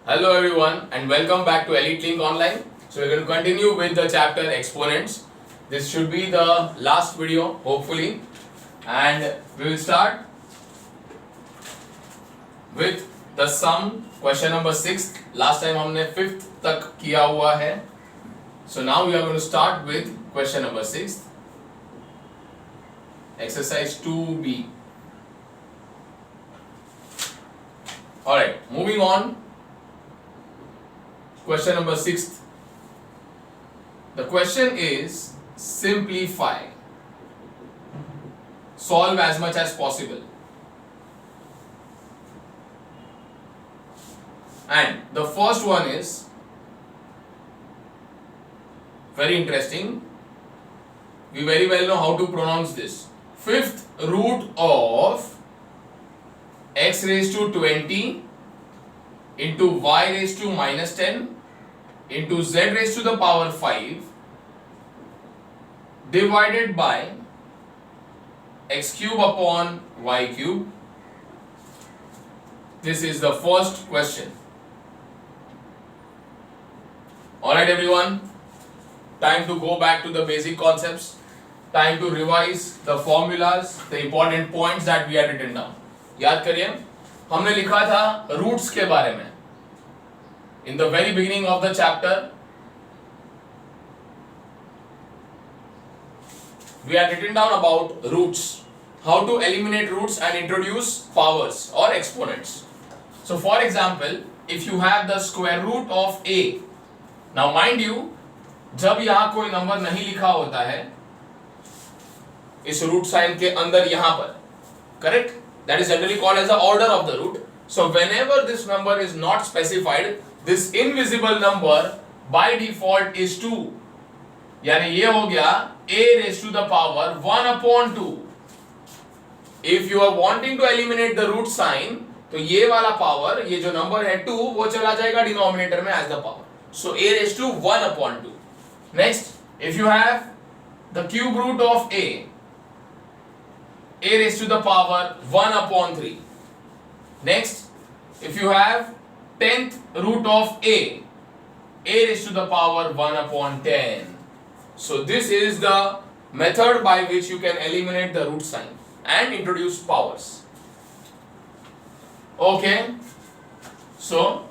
Hello everyone and welcome back to Elite Link Online. So we're going to continue with the chapter exponents. This should be the last video hopefully, and we will start with the sum, question number 6. Last time हमने 5th तक किया हुआ है. So now we are going to start with question number 6. Exercise 2B. Alright, moving on. Question number 6. The question is simplify. Solve as much as possible. And the first one is very interesting. We very well know how to pronounce this. 5th root of x raised to 20 into y raised to minus 10 into z raised to the power 5 divided by x cube upon y cube. This is the first question. Alright everyone, time to go back to the basic concepts, time to revise the formulas, the important points that we had written down. याद करिए, हमने लिखा था roots के बारे में. In the very beginning of the chapter, we had written down about roots, how to eliminate roots and introduce powers or exponents. So for example, if you have the square root of a, now mind you, जब यहाँ कोई number नहीं लिखा होता है इस root sine के अंदर यहाँ पर, correct? That is generally called as the order of the root. So whenever this number is not specified, this invisible number by default is 2. यानी ये हो गया a raised to the power 1 upon 2. If you are wanting to eliminate the root sign, तो ये वाला power, ये जो number है 2, वो चला जाएगा denominator में as the power. So a raised to 1 upon 2. Next, if you have the cube root of a raised to the power 1 upon 3. Next, if you have 10th root of a raised to the power 1 upon 10. So this is the method by which you can eliminate the root sign and introduce powers. Okay, so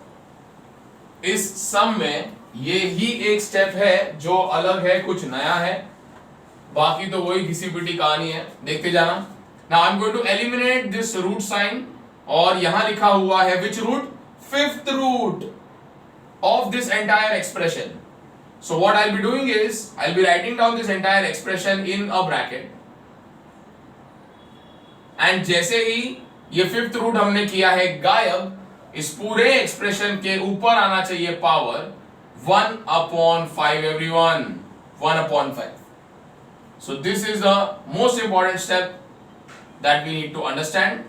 इस सम में ये ही एक step है जो अलग है, कुछ नया है, बाकी तो वही घिसी पिटी कहानी है, देखते जाना. Now I'm going to eliminate this root sign और यहाँ लिखा हुआ है which root? 5th root of this entire expression. So what I'll be doing is I'll be writing down this entire expression in a bracket. And जैसे ही ये 5th root हमने किया है गायब, इस पूरे एक्सप्रेशन के ऊपर आना चाहिए power 1 upon 5 everyone. 1 upon 5. So this is the most important step that we need to understand.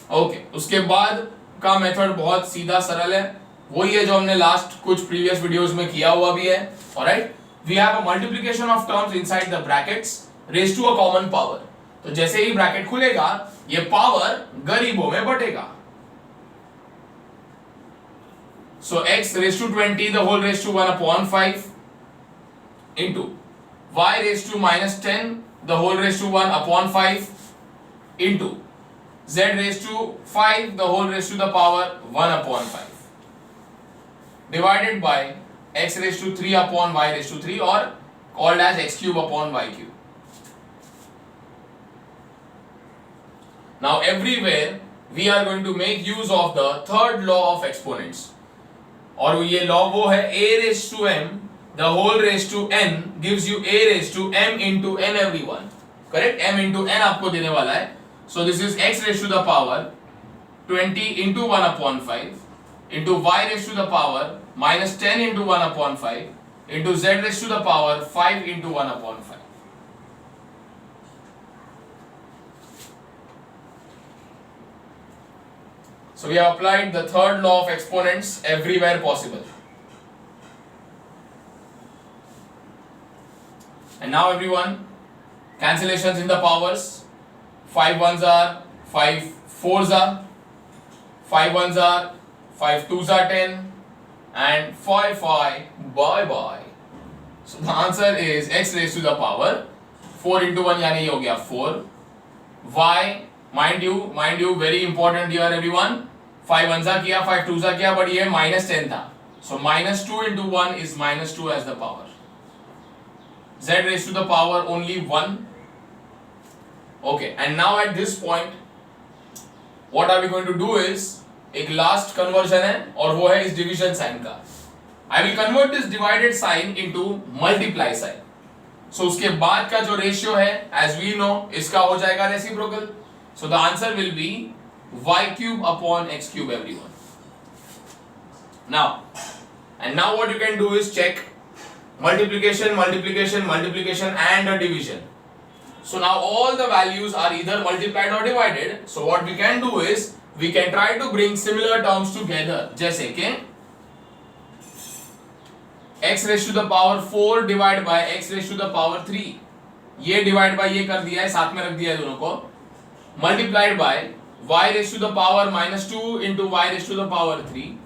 Okay, उसके बाद का मेथड बहुत सीधा सरल है, वही है जो हमने लास्ट कुछ प्रीवियस वीडियोस में किया हुआ भी है. Alright, we have a multiplication of terms inside the brackets raise to a common power. तो जैसे ही ब्रैकेट खुलेगा ये पावर गरीबों में बटेगा. So x raised to 20 the whole raised to 1 upon 5 into y raised to minus 10 the whole raised to 1 upon 5 into z raised to 5 the whole raised to the power 1 upon 5 divided by x raised to 3 upon y raised to 3 or called as x cube upon y cube. Now everywhere we are going to make use of the third law of exponents. और ये law वो है a raised to m the whole raised to n gives you a raised to m into n everyone. Correct? m into n आपको देने वाला है. So this is x raised to the power 20 into 1 upon 5 into y raised to the power minus 10 into 1 upon 5 into z raised to the power 5 into 1 upon 5. So we have applied the third law of exponents everywhere possible. And now everyone, cancellations in the powers. 5 ones are 5 fours are 5 ones are 5 twos are 10 and 5 bye bye. So the answer is x raised to the power 4 into 1 यानी ये हो गया 4. y mind you very important here everyone. 5 ones are किया 5 twos are किया but ये minus 10 था. So minus 2 into 1 is minus 2 as the power. Z raised to the power only 1. Okay, and now at this point what are we going to do is एक last conversion है और वो है इस division sign का. I will convert this divided sign into multiply sign. So उसके बाद का जो रेशियो है as we know इसका हो जाएगा reciprocal. So the answer will be y cube upon x cube everyone. Now what you can do is check multiplication and a division. So now all the values are either multiplied or divided. So what we can do is we can try to bring similar terms together. जैसे कि x raised to the power 4 divided by x raised to the power 3. ये divide by ये कर दिया है, साथ में रख दिया है दोनों को. Multiplied by y raised to the power minus 2 into y raised to the power 3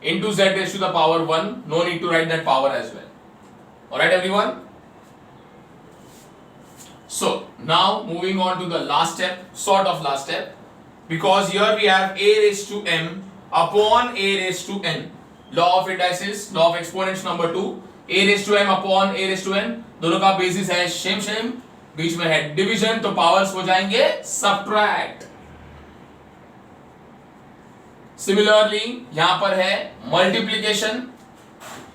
into z raised to the power 1. No need to write that power as well. Alright everyone? So now moving on to the last step, sort of last step, because here we have a raised to m upon a raised to n. Law of indices, law of exponents number 2, a raised to m upon a raised to n. दोनों का basis है same, बीच में है division, तो powers हो जाएंगे subtract. Similarly यहां पर है मल्टीप्लीकेशन,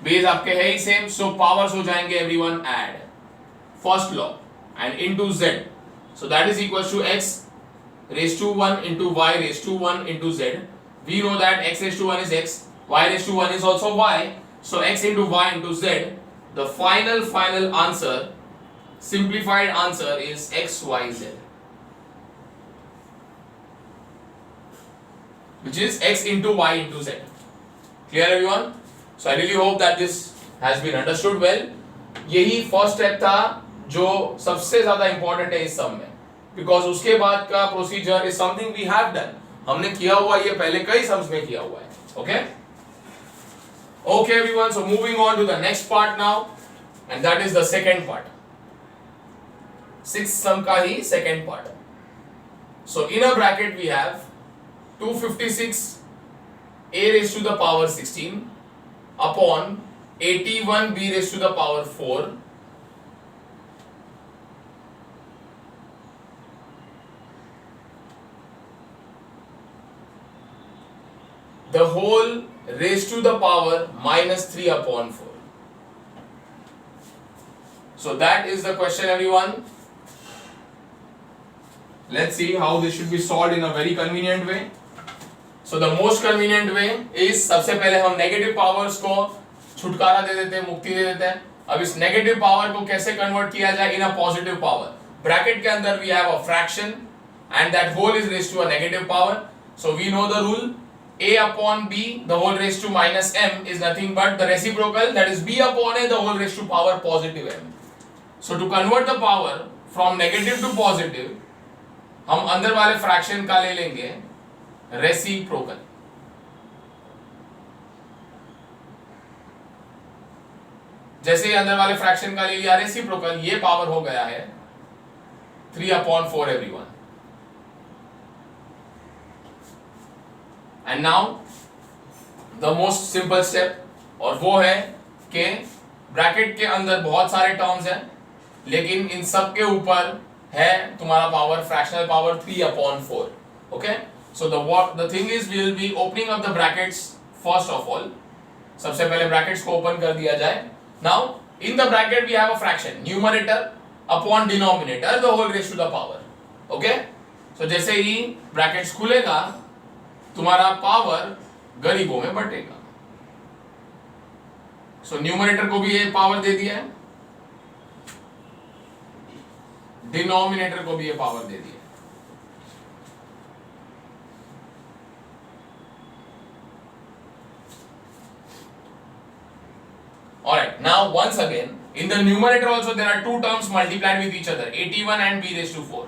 बेस आपके है ही सेम, सो पावर्स हो जाएंगे everyone add. First law and into z, so that is equals to x raised to 1 into y raised to 1 into z. We know that x raised to 1 is x, y raised to 1 is also y, so x into y into z. The final answer, simplified answer is x y z, which is x into y into z. Clear everyone? So I really hope that this has been understood well. यही first step था जो सबसे ज्यादा important है इस सम में, because उसके बाद का procedure is something we have done. हमने किया हुआ ये पहले कई सम्स में किया हुआ है. Okay everyone, so moving on to the next part now, and that is the second part. Sixth sum का ही second part. So in a bracket we have 256 a raised to the power 16 upon 81 b raised to the power 4 the whole raised to the power minus 3 upon 4. So that is the question everyone. Let's see how this should be solved in a very convenient way. So the most convenient way is सबसे पहले हम negative powers को छुटकारा दे देते हैं, मुक्ति दे देते हैं. अब इस नेगेटिव पावर को कैसे कन्वर्ट किया जाए in a positive power. Bracket के अंदर we have a fraction and that whole is raised to a negative power. So we know the rule, a upon b the whole raised to minus m is nothing but the reciprocal, that is b upon a the whole raised to power positive m. So to convert the power from negative to positive हम अंदर वाले fraction का ले लेंगे reciprocal. जैसे ही अंदर वाले fraction का ले लिया रेसिप्रोकल, ये पावर हो गया है 3 upon 4 everyone. And now the most simple step, और वो है कि ब्रैकेट के अंदर बहुत सारे टर्म्स हैं, लेकिन इन सब के ऊपर है तुम्हारा power, fractional power 3 upon 4. Okay, so the thing is we will be opening up the brackets first of all. सबसे पहले ब्रैकेट्स को ओपन कर दिया जाए. Now in the bracket we have a fraction, numerator upon denominator the whole raised to the power. Okay, so जैसे ही brackets खुलेगा तुम्हारा power गरीबों में बटेगा. सो न्यूमरेटर को भी ये पावर दे दिया है, डिनोमिनेटर को भी ये पावर दे दिया है. Alright, now once again in the numerator also there are two terms multiplied with each other, 81 and b raised to 4.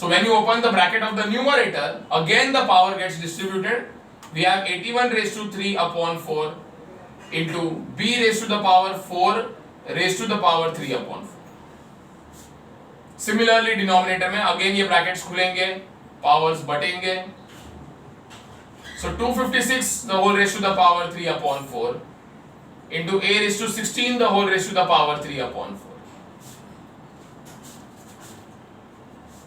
So when you open the bracket of the numerator, again the power gets distributed. We have 81 raised to 3 upon 4 into b raised to the power 4 raised to the power 3 upon 4. Similarly denominator में again ये brackets खुलेंगे, powers बटेंगे. So 256 the whole raised to the power 3 upon 4 into a raised to 16 the whole raised to the power 3 upon 4.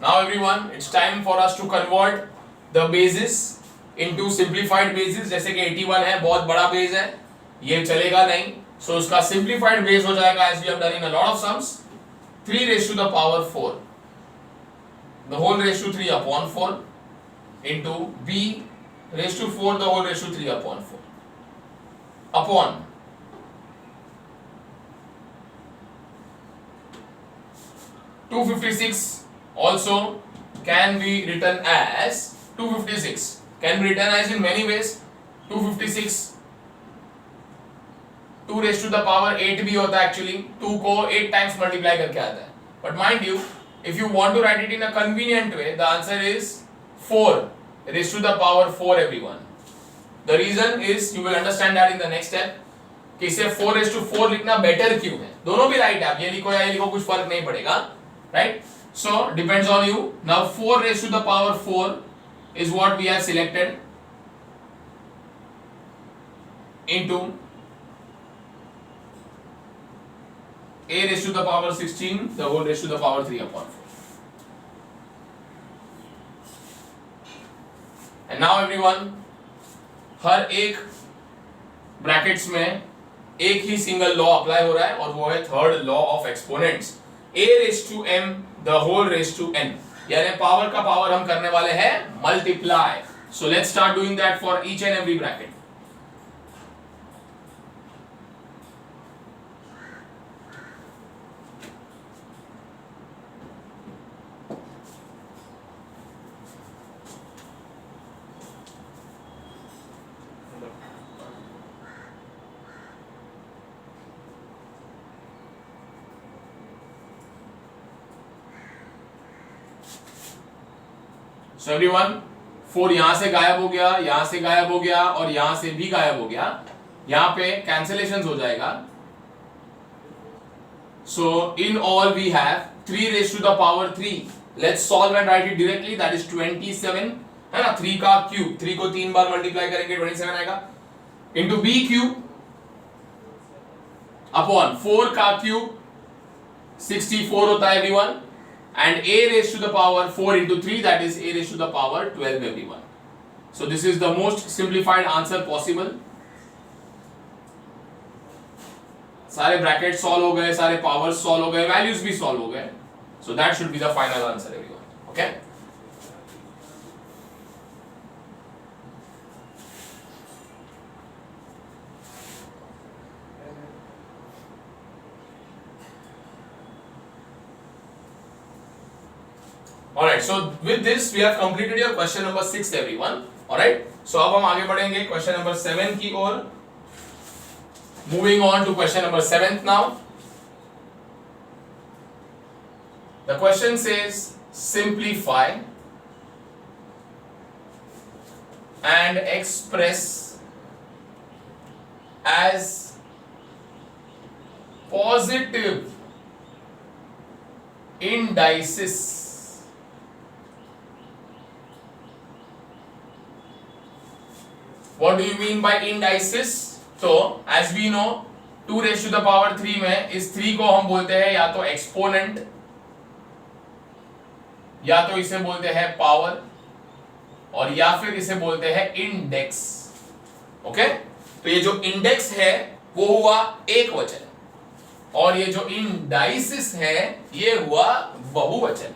Now everyone, it's time for us to convert the bases into simplified bases. जैसे कि 81 है, बहुत बड़ा base है, ये चलेगा नहीं. So उसका simplified base हो जाएगा as we have done in a lot of sums. 3 raised to the power 4 the whole raised to 3 upon 4 into b raised to 4 the whole raised to 3 upon 4 upon 256 also can be written as 256 can be written as in many ways. 256 2 raised to the power 8 भी होता है actually. 2 को 8 times multiply करके आता है. But mind you, if you want to write it in a convenient way, the answer is 4 raised to the power 4 everyone. The reason is you will understand that in the next step. कि इसे 4 raised to 4 लिखना better क्यों है? दोनों भी right है. आप ये लिखो या ये लिखो कुछ फर्क नहीं पड़ेगा, right? So depends on you. Now 4 raised to the power 4 is what we have selected into a raised to the power 16 the whole raised to the power 3 upon 4. And now everyone, हर एक brackets में एक ही single law apply हो रहा है और वो है third law of exponents. a raised to m the whole raised to n, यानी पावर का पावर हम करने वाले हैं multiply. So let's start doing that for each and every bracket. So everyone, 4 यहां से गायब हो गया, यहां से गायब हो गया और यहां से भी गायब हो गया. यहां पे कैंसिलेशंस हो जाएगा. So in all we have 3 raised to the power 3. Let's solve and write it directly. That is 27 है ना. 3 का क्यूब, 3 को 3 बार मल्टीप्लाई करेंगे 27 आएगा. Into b क्यूब अपॉन 4 का क्यूब 64 होता है everyone. And a raised to the power 4 into 3, that is a raised to the power 12 everyone. So this is the most simplified answer possible. सारे bracket solve हो गए, सारे powers solve हो गए, values भी सॉल्व हो गए. So that should be the final answer everyone. Okay? Alright, so with this we have completed your question number 6 everyone. Alright, so अब हम आगे बढ़ेंगे question number 7 की ओर. Moving on to question number 7th now. The question says simplify and express as positive indices What do you mean by indices? So as we know 2 raised to the power 3 में इस 3 को हम बोलते हैं या तो exponent या तो इसे बोलते हैं पावर और या फिर इसे बोलते हैं इंडेक्स. ओके, तो ये जो इंडेक्स है वो हुआ एक वचन और ये जो इंडाइसिस है ये हुआ बहुवचन.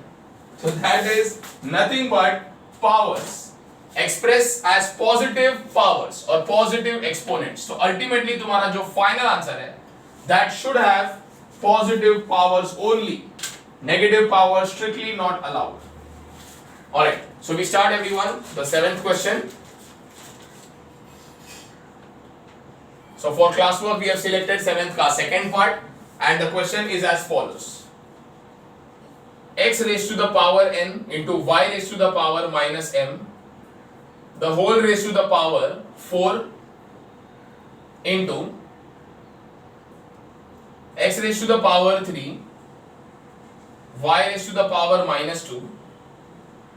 So that is nothing but powers expressed as positive powers or positive exponents. So ultimately तुम्हारा जो final answer है that should have positive powers only. Negative powers strictly not allowed. Alright, so we start everyone the 7th question. So for classwork we have selected 7th का second part and the question is as follows. x raised to the power n into y raised to the power minus m the whole raised to the power 4 into x raised to the power 3 y raised to the power minus 2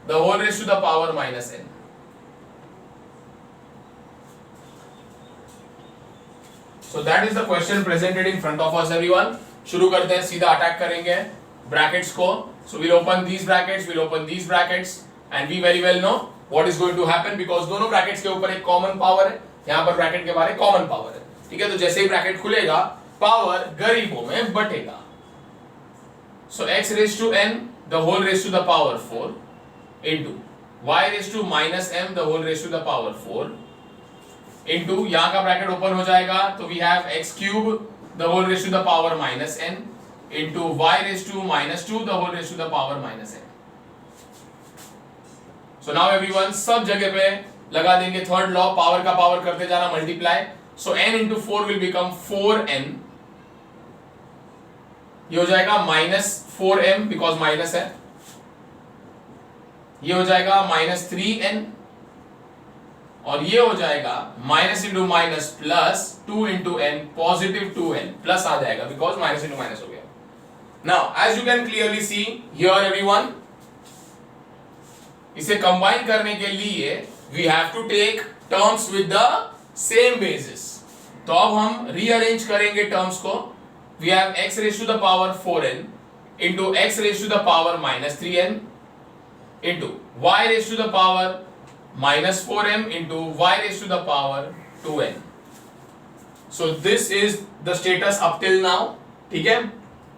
the whole raised to the power minus n. So that is the question presented in front of us everyone. शुरू करते हैं, सीधा attack करेंगे brackets को. So we'll open these brackets, we'll open these brackets and we very well know what is going to happen because दोनों brackets के ऊपर एक कॉमन पावर है. यहाँ पर ब्रैकेट के बाहर कॉमन पावर है. ठीक है, तो जैसे ही ब्रैकेट खुलेगा पावर गरीबों में बटेगा. So x raised to n the whole raised to the power 4 into y raised to minus m the whole raised to the power 4 into यहाँ का ब्रैकेट ओपन हो जाएगा तो we have x cube the whole raised to the power minus n into y raised to minus 2 the whole raised to the power minus n. So now everyone सब जगह पे लगा देंगे थर्ड लॉ, पावर का power करते जाना multiply. So n into 4 will become 4n. ये हो जाएगा minus 4m because माइनस है. ये हो जाएगा minus 3n और ये हो जाएगा minus into minus plus 2 into n positive 2n plus आ जाएगा बिकॉज माइनस इंटू माइनस हो गया. Now as you can clearly see here everyone, इसे कंबाइन करने के लिए we have to take terms with the same basis. तो अब हम रीअरेंज करेंगे टर्म्स को. We have x raise to the power 4n into x raise to the power minus 3n into y rays to the power minus 4m into y raised to the power 2n. So this is the status up till now. ठीक है?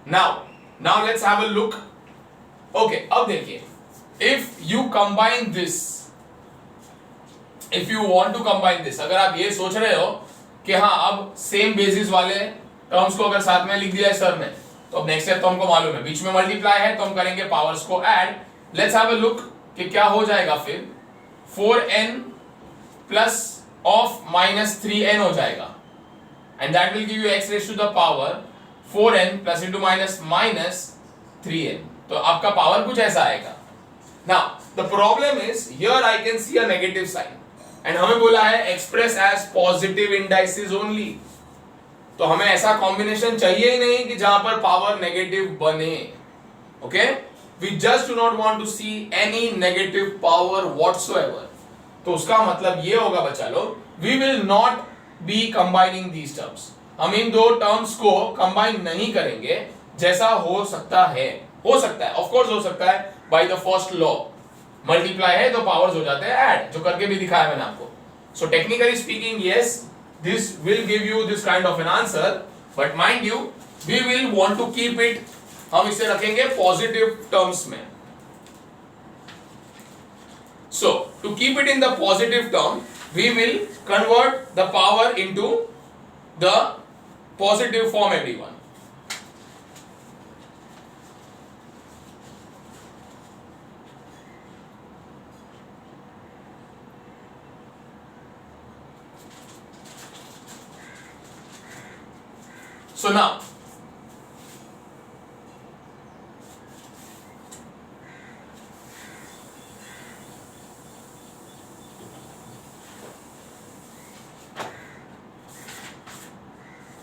Now let's have a look. Okay, अब देखिए. If you combine this, if you want to combine this, अगर आप ये सोच रहे हो कि हाँ अब सेम बेसिस वाले टर्म्स को अगर साथ में लिख दिया है सर ने, तो अब नेक्स्ट स्टेप तो हमको मालूम है, बीच में मल्टीप्लाई है तो हम करेंगे पावर्स को add. Let's have a look कि क्या हो जाएगा फिर. 4n plus of minus 3n हो जाएगा and that will give you x raised to the power 4n plus into minus minus 3n. तो आपका पावर कुछ ऐसा आएगा. Now the problem is here I can see a negative sign and हमें बोला है express as positive indices only. तो हमें ऐसा कॉम्बिनेशन चाहिए ही नहीं कि जहां पर पावर नेगेटिव बने. Okay? We just do not want to see any negative power whatsoever. तो उसका मतलब ये होगा बच्चा लोग, we will not be combining these terms. हम इन दो टर्म्स को कंबाइन नहीं करेंगे. जैसा हो सकता है, of course हो सकता है by the first law. Multiply है तो पावर्स हो जाते हैं ऐड, जो करके भी दिखाया मैंने आपको. So technically speaking, yes, this will give you this kind of an answer, but mind you, we will want to keep it, हम इसे रखेंगे पॉजिटिव टर्म्स में. So to keep it in the positive term, we will convert the power into the positive form everyone. So now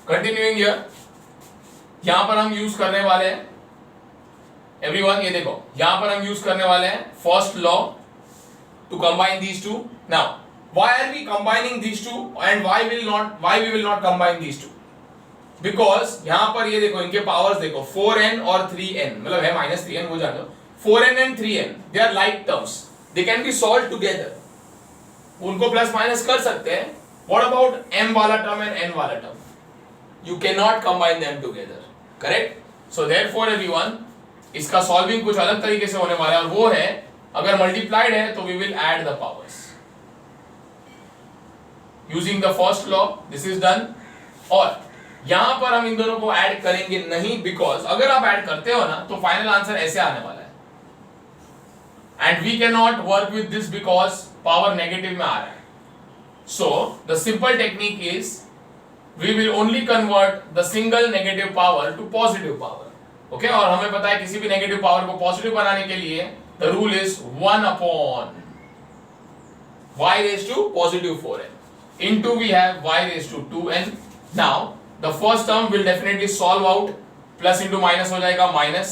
continuing here, यहां पर हम use करने वाले हैं एवरीवन, ये देखो यहां पर हम यूज करने वाले हैं first law to combine these two. Now why are we combining these two and why we will not combine these two? Because यहां पर ये देखो इनके पावर्स देखो 4n और 3n, मतलब है माइनस 3n, वो जान लो. 4n and 3n they are like terms, they can be solve together. उनको प्लस माइनस कर सकते हैं. व्हाट अबाउट m वाला टर्म एंड n वाला term? You cannot combine them together, correct? So therefore everyone, इसका सॉल्विंग कुछ अलग तरीके से होने वाला है और वो है अगर मल्टीप्लाइड है तो we will add the powers using the first law. This is done. और यहां पर हम इन दोनों को ऐड करेंगे नहीं बिकॉज अगर आप ऐड करते हो ना तो फाइनल आंसर ऐसे आने वाला है and we cannot work with this because power negative में आ रहा है. So the simple technique is we will only convert the single negative power to positive power. Okay और हमें पता है किसी भी नेगेटिव पावर को पॉजिटिव बनाने के लिए the rule is 1 upon y raised to positive 4n into we have y raised to 2n. now the first term will definitely solve out, plus into minus हो जाएगा माइनस,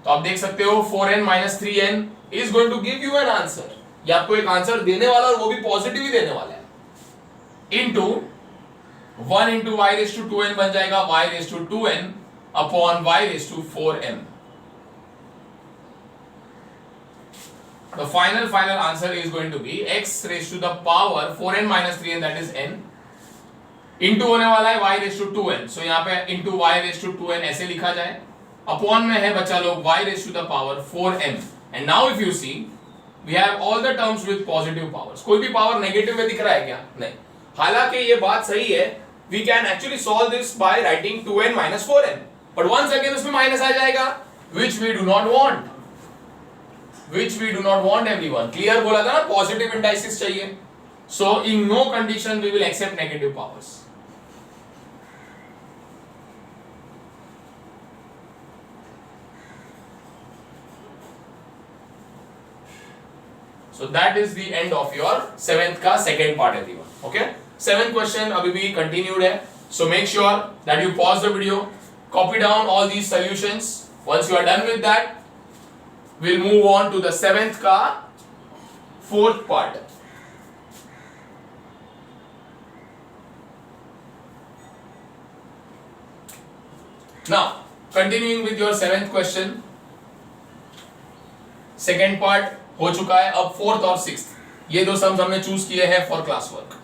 तो आप देख सकते हो 4n minus 3n is going to give you an answer, ये आपको एक आंसर देने वाला और वो भी पॉजिटिव ही देने वाला है, into 1 into y raised to 2n बन जाएगा y raised to 2n upon y raised to 4n. The final answer is going to be x raised to the power 4n minus 3n, that is n, into होने वाला है y raised to 2n, so यहाँ पे into y raised to 2n ऐसे लिखा जाए, upon में है बच्चा लोग y raised to the power 4n. and now if you see we have all the terms with positive powers. कोई भी पावर नेगेटिव में दिख रहा है क्या? नहीं. हालांकि ये बात सही है, we can actually solve this by writing 2n minus 4n, but once again उसमें माइनस आ जाएगा, which we do not want. Which we do not want everyone. Clear बोला था ना, पॉजिटिव इंडाइसिस चाहिए. So in no condition we will accept negative powers. So that is the end of your 7th का second part everyone. Okay? 7th question अभी भी continued है. So make sure that you pause the video, copy down all these solutions. Once you are done with that, we'll move on to the 7th का 4th part. Now, continuing with your 7th question, second part हो चुका है, अब 4th और 6th ये दो sums हमने choose किए हैं for class work.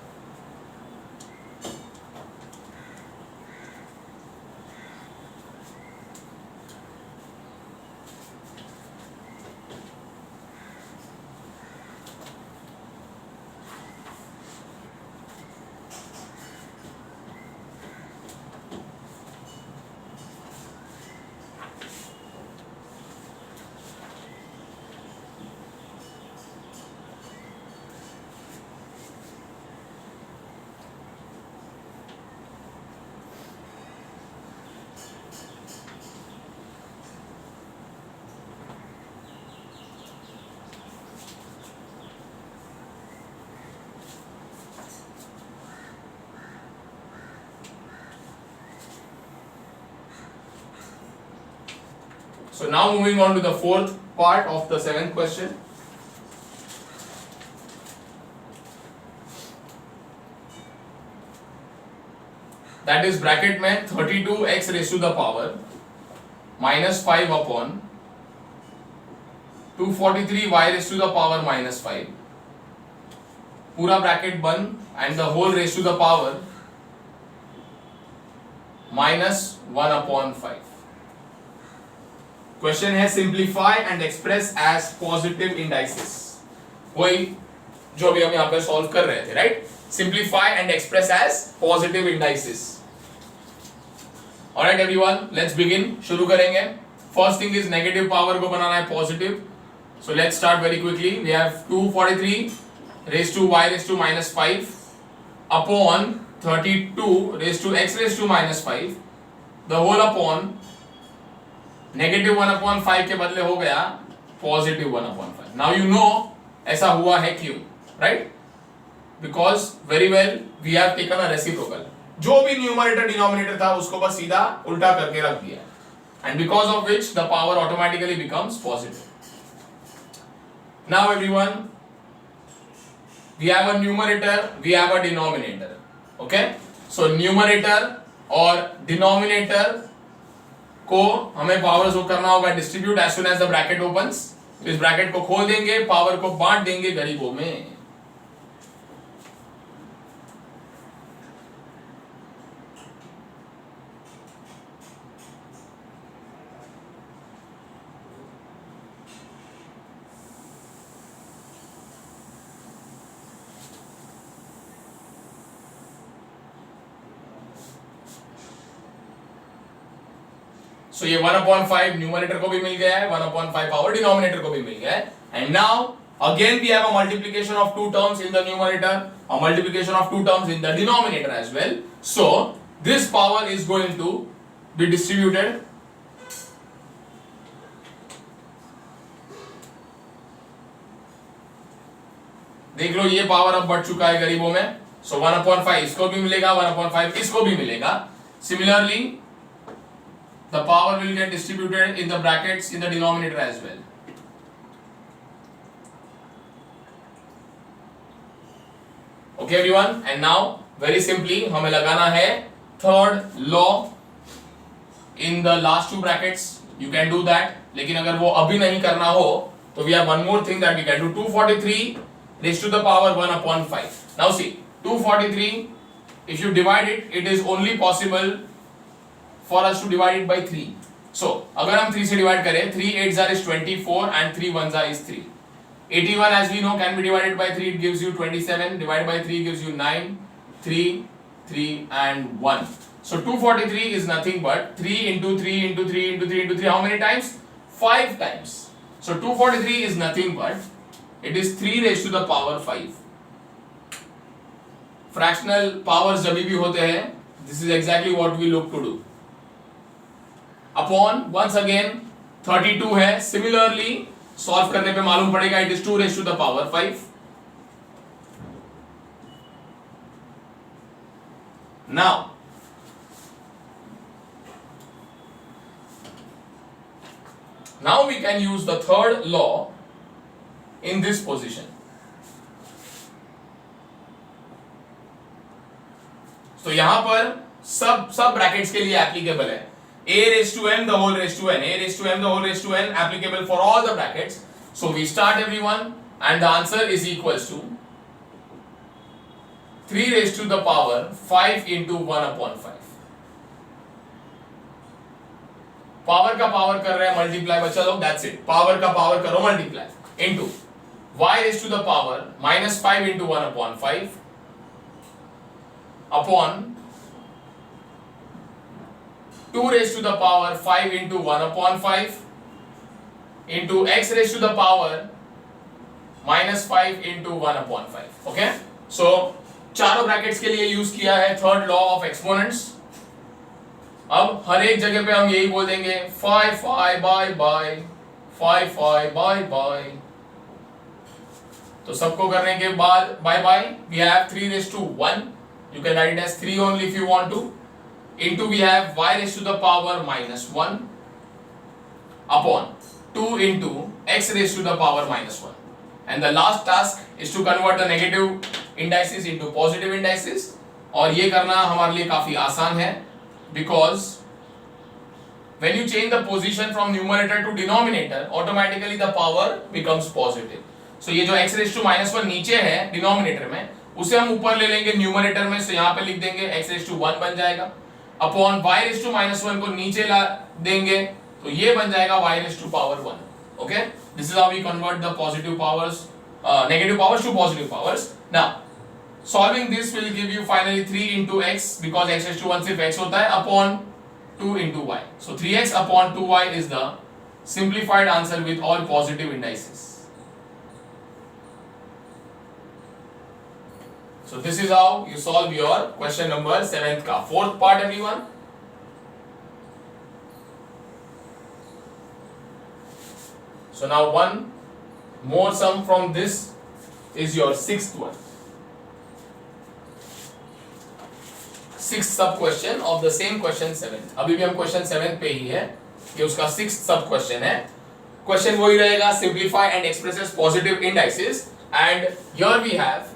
So now moving on to the 4th part of the 7th question. That is bracket में 32x raised to the power minus 5 upon 243y raised to the power minus 5, पूरा bracket बंद and the whole raised to the power minus 1 upon 5. Question है simplify and express as positive indices, वही जो अभी हम यहाँ पे सॉल्व कर रहे थे, right? Simplify and express as positive indices. Alright everyone, let's begin. शुरू करेंगे. First thing is negative power को बनाना है positive. So let's start very quickly. We have 243 raise to y raise to minus 5 upon 32 raise to x raise to minus 5 the whole upon negative 1 upon 5 के बदले हो गया positive 1 upon 5. Now you know ऐसा हुआ है क्यों, right? Because very well we have taken a reciprocal. जो भी न्यूमरेटर डिनोमिनेटर था उसको बस सीधा उल्टा करके रख दिया, and because of which the power automatically becomes positive. Now everyone, we have a numerator, we have a denominator. Okay, so numerator और डिनोमिनेटर को हमें पावर जो करना होगा distribute as soon as the bracket opens. इस bracket को खोल देंगे, पावर को बांट देंगे गरीबों में. So ये 1/5 न्यूमरेटर को भी मिल गया है, 1/5 पावर डिनोमिनेटर को भी मिल गया है. And now again we have a multiplication of two terms in the numerator, a multiplication of two terms in the denominator as well. So this power is going to be distributed देख लो ये power अब बढ़ चुका है गरीबों में, सो 1/5 इसको भी मिलेगा, 1/5 इसको भी मिलेगा. Similarly, the power will get distributed in the brackets in the denominator as well. Okay everyone, and now very simply हमें लगाना है third law in the last two brackets. You can do that, लेकिन अगर वो अभी नहीं करना हो तो we have one more thing that we can do. 243 raised to the power 1/5. Now see, 243 if you divide it, it is only possible for us to divide it by 3. So अगर हम 3 से डिवाइड करें, 3 8s are is 24 and 3 1s are is 3. 81 as we know can be divided by 3, it gives you 27, divided by 3 gives you 9, 3, 3 and 1. So 243 is nothing but 3 into 3 into 3 into 3 into 3. How many times? 5 times. So 243 is nothing but it is 3 raised to the power 5. Fractional powers जब भी होते हैं, this is exactly what we look to do. Upon once again 32 है, similarly solve करने पे मालूम पड़ेगा it is 2 raised to the power 5. Now we can use the third law in this position. तो यहां पर सब ब्रैकेट्स के लिए एप्लीकेबल है. A raised to m the whole raised to n, A raised to m the whole raised to n, applicable for all the brackets. So we start everyone and the answer is equals to 3 raised to the power 5 into 1/5. Power का power कर रहे हैं multiply बच्चा लोग, that's it. Power का power करो multiply into y raised to the power -5 into 1/5 upon 2 raised to the power 5 into 1/5 into x raised to the power -5 into 1/5. Okay, सो चारों brackets के लिए यूज किया है थर्ड लॉ ऑफ एक्सपोनेंट्स. अब हर एक जगह पे हम यही बोल देंगे 5 बाय बाय 5 बाय बाय. तो सबको करने के बाद by by we have 3 raised to 1, you can write it as 3 only if you want to, into we have y raised to the power -1 upon 2 into x raised to the power -1. And the last task is to convert the negative indices into positive indices. और ये करना हमारे लिए काफी आसान है, because when you change the position from numerator to denominator, automatically the power becomes positive. So ये जो x raised to -1 नीचे है डिनोमिनेटर में, उसे हम ऊपर ले लेंगे न्यूमरेटर में. so यहाँ पे लिख देंगे x raised to 1 बन जाएगा, अपॉन y raised to -1 को नीचे ला देंगे तो ये बन जाएगा y raised to power 1. okay, this is how we convert the positive powers, negative powers to positive powers. Now solving this will give you finally 3 into x, because x raised to 1 सिर्फ x होता है, upon 2 into y. So 3x upon 2y is the simplified answer with all positive indices. So this is how you solve your question number 7th का fourth part everyone. So now one more sum from this is your sixth one. Sixth sub question of the same question 7th. अभी भी हम question 7th पे ही है, ये उसका sixth sub question है. Question वही रहेगा, simplify and expresses positive indices, and here we have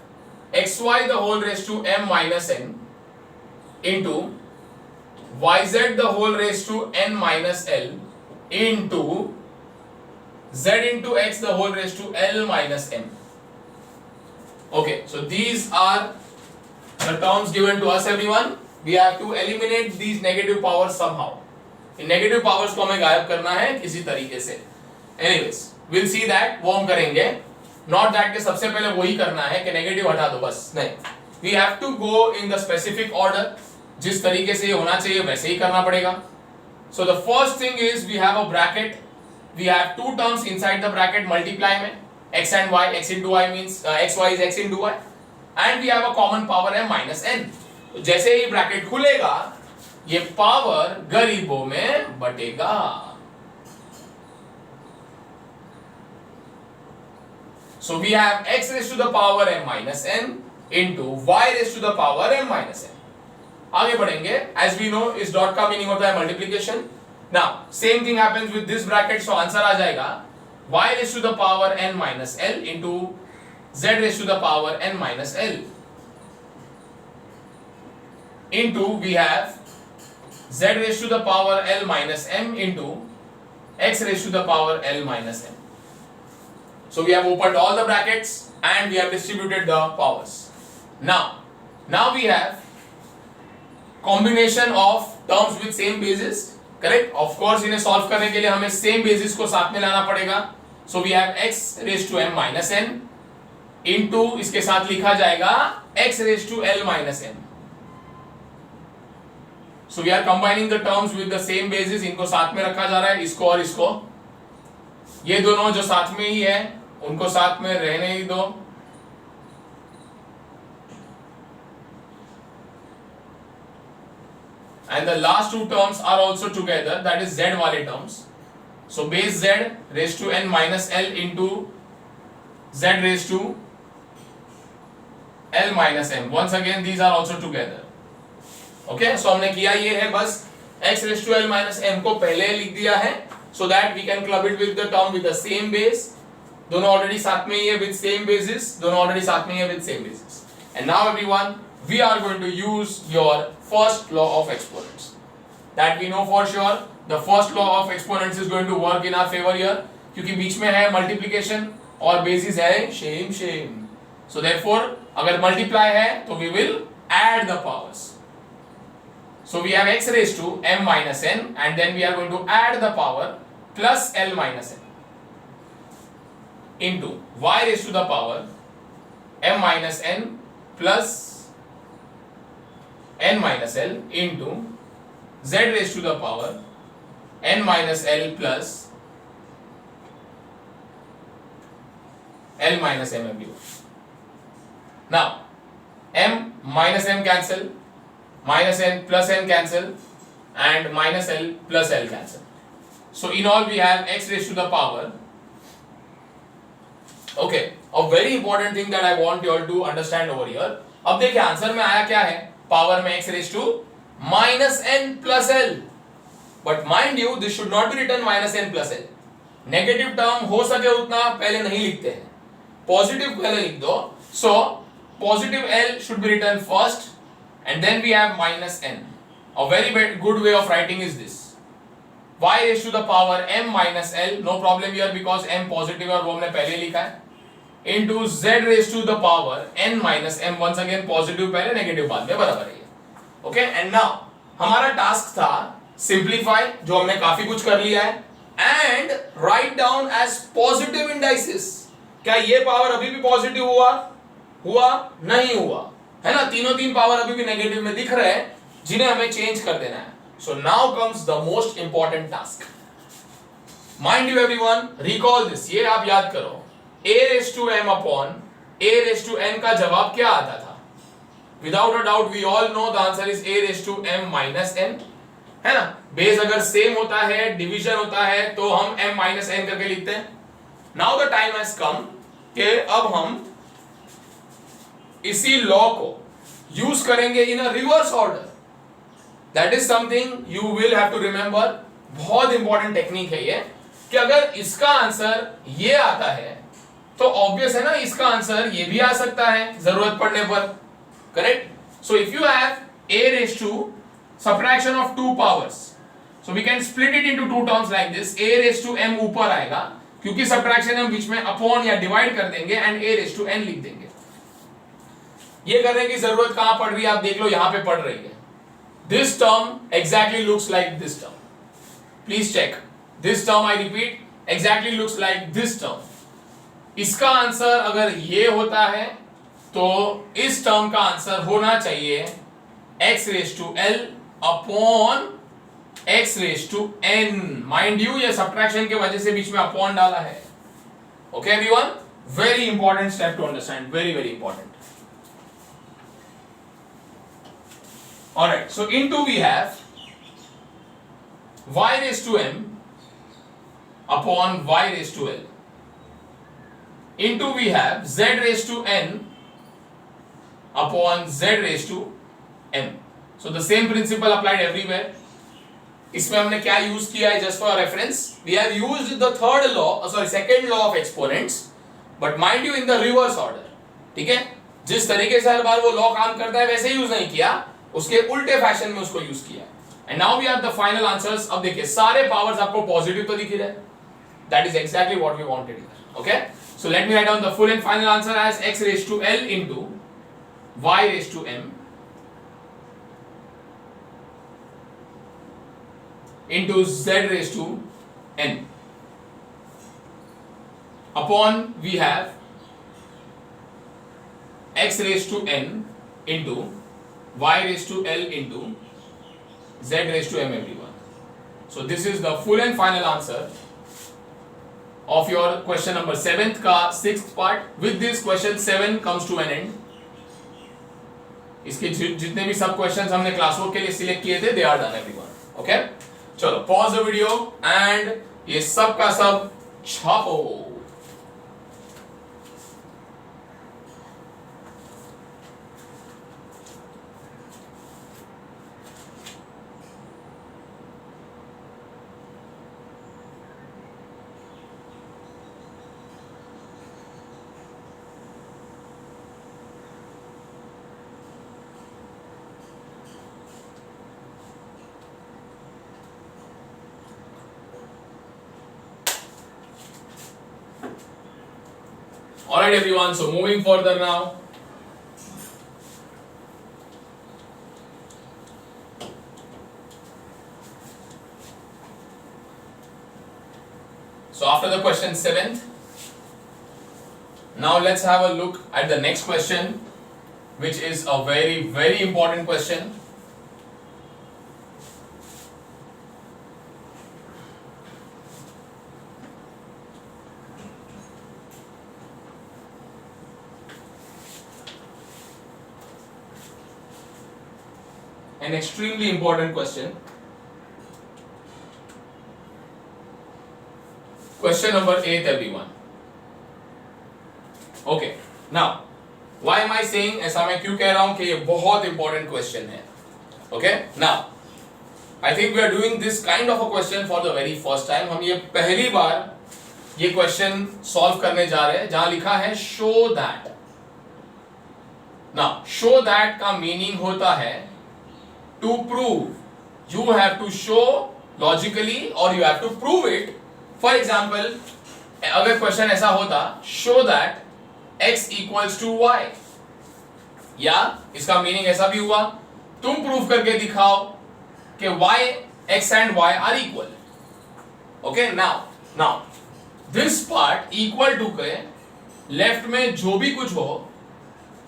xy the whole raised to m minus n into yz the whole raised to n minus l into z into x the whole raised to l minus m. Okay, so these are the terms given to us everyone. We have to eliminate these negative powers somehow. In negative powers को हमें गायब करना है किसी तरीके से. Anyways, we'll see that, वो हम करेंगे. Not that कि सबसे पहले वही करना है कि नेगेटिव हटा दो बस, नहीं. We have to go in the specific order. जिस तरीके से ये होना चाहिए वैसे ही करना पड़ेगा. So the first thing is we have a bracket. We have two terms inside the bracket multiply में x and y. X into y means xy is x into y, and we have a common power m minus n. तो जैसे ही bracket खुलेगा ये power गरीबों में बटेगा. So we have x raised to the power m minus n into y raised to the power m minus n. आगे बढ़ेंगे. As we know इस dot का मीनिंग होता है multiplication. Now same thing happens with this bracket, so answer आ जाएगा y raised to the power n minus l into z raised to the power n minus l into we have z raised to the power l minus m into x raised to the power l minus m. So we have opened all the brackets and we have distributed the powers. Now we have combination of terms with same basis, correct? Of course इन्हें solve करने के लिए हमें same basis को साथ में लाना पड़ेगा. So we have x raised to m minus n into इसके साथ लिखा जाएगा x raised to l minus m. So we are combining the terms with the same basis. इनको साथ में रखा जा रहा है, इसको और इसको. ये दोनों जो साथ में ही है उनको साथ में रहने ही दो. And the last two terms are also together, that is z वाले terms. So base z raised to n minus l into z raised to l minus m. Once again these are also together. Okay, so हमने किया ये है बस x raised to l minus m को पहले लिख दिया है so that we can club it with the term with the same base. दोनों already साथ में ही है with same basis. दोनों already साथ में ही है with same basis. And now everyone, we are going to use your first law of exponents. That we know for sure. The first law of exponents is going to work in our favor here. क्योंकि बीच में है multiplication और basis है same. So therefore, अगर multiply है तो we will add the powers. So we have x raised to m minus n and then we are going to add the power plus l minus n into y raised to the power m minus n plus n minus l into z raised to the power n minus l plus l minus m everywhere. Now m minus m cancel, minus n plus n cancel and minus l plus l cancel. So in all we have x raised to the power. Okay, a very important thing that I want you all to understand over here. अब देखिए answer में आया क्या है, power में x raised to minus n plus l. But mind you, this should not be written minus n plus l. Negative term हो सके उतना पहले नहीं लिखते हैं, पॉजिटिव पहले लिख दो. So positive l should be written first and then we have minus n. A very good way of writing is this: y raised to the power m minus l, no problem here because m positive और वो हमने पहले लिखा है, into z raised to the power n minus m. once again positive पहले negative बाद में, बराबर है. Okay, and now हमारा टास्क था simplify, जो हमने काफी कुछ कर लिया है, and write down as positive indices. क्या ये पावर अभी भी पॉजिटिव हुआ नहीं हुआ है ना? तीन पावर अभी भी नेगेटिव में दिख रहे हैं जिन्हें हमें चेंज कर देना है. So now comes the most important task. Mind you everyone, recall this, ये आप याद करो. a raised to m upon a raised to n का जवाब क्या आता था? Without a doubt we all know the answer is a raised to m minus n, है ना? बेस अगर सेम होता है, डिवीजन होता है, तो हम m minus n करके लिखते हैं. Now the time has come कि अब हम इसी लॉ को यूज करेंगे in a reverse order. That is something you will have to remember. बहुत इंपॉर्टेंट टेक्निक है ये, कि अगर इसका आंसर ये आता है तो ऑब्वियस है ना, इसका आंसर ये भी आ सकता है जरूरत पड़ने पर, correct? So if you have a raised to subtraction of two powers, so we can split it into two terms like this. a raised to m ऊपर आएगा क्योंकि सब्ट्रैक्शन हम बीच में अपॉन या डिवाइड कर देंगे and a raised to n लिख देंगे. ये करने की जरूरत कहां पड़ रही है आप देख लो, यहां पे पड़ रही है. This term exactly looks like this term. Please check. This term, I repeat, exactly looks like this term. इसका आंसर अगर ये होता है तो इस टर्म का आंसर होना चाहिए x raised to l upon x raised to n. Mind you ये सब्ट्रैक्शन के वजह से बीच में अपॉन डाला है. Okay everyone, very important step to understand, very very important. Alright, so into we have y raised to m upon y raised to l. into we have z raised to n upon z raised to m. So the same principle applied everywhere. इसमें हमने क्या use किया है, just for reference we have used the third law, sorry second law of exponents, but mind you in the reverse order. ठीक है, जिस तरीके से हर बार वो लॉ काम करता है वैसे यूज नहीं किया, उसके उल्टे फैशन में उसको यूज किया. And now we have the final answers. अब देखिए सारे पावर्स आपको पॉजिटिव तो दिख रहे हैं, that is exactly what we wanted here. Okay, so let me write down the full and final answer as x raised to l into y raised to m into z raised to n upon we have x raised to n into y raised to l into z raised to m, everyone. So this is the full and final answer of your question number 7th का 6th part. With this question 7 comes to an end. इसके जितने भी सब questions हमने classwork के लिए select किए थे, they are done everyone. Okay? चलो पॉज द वीडियो एंड ये सब का सब छापो. Alright everyone, so moving further now. So after the question 7th, now let's have a look at the next question, which is a very very important question. An extremely important question. Question number 8 everyone. Okay, now why am I saying, ऐसा मैं क्यों कह रहा हूं कि ये बहुत important question है. Okay, now I think we are doing this kind of a question for the very first time. हम ये पहली बार ये question solve करने जा रहे हैं, जहां लिखा है show that. Now show that का meaning होता है to prove. You have to show logically or you have to prove it. For example, अगर क्वेश्चन ऐसा होता show that x equals to y, या इसका मीनिंग ऐसा भी हुआ तुम प्रूव करके दिखाओ कि y, x and y are equal. Okay, now this part equal to के लेफ्ट में जो भी कुछ हो,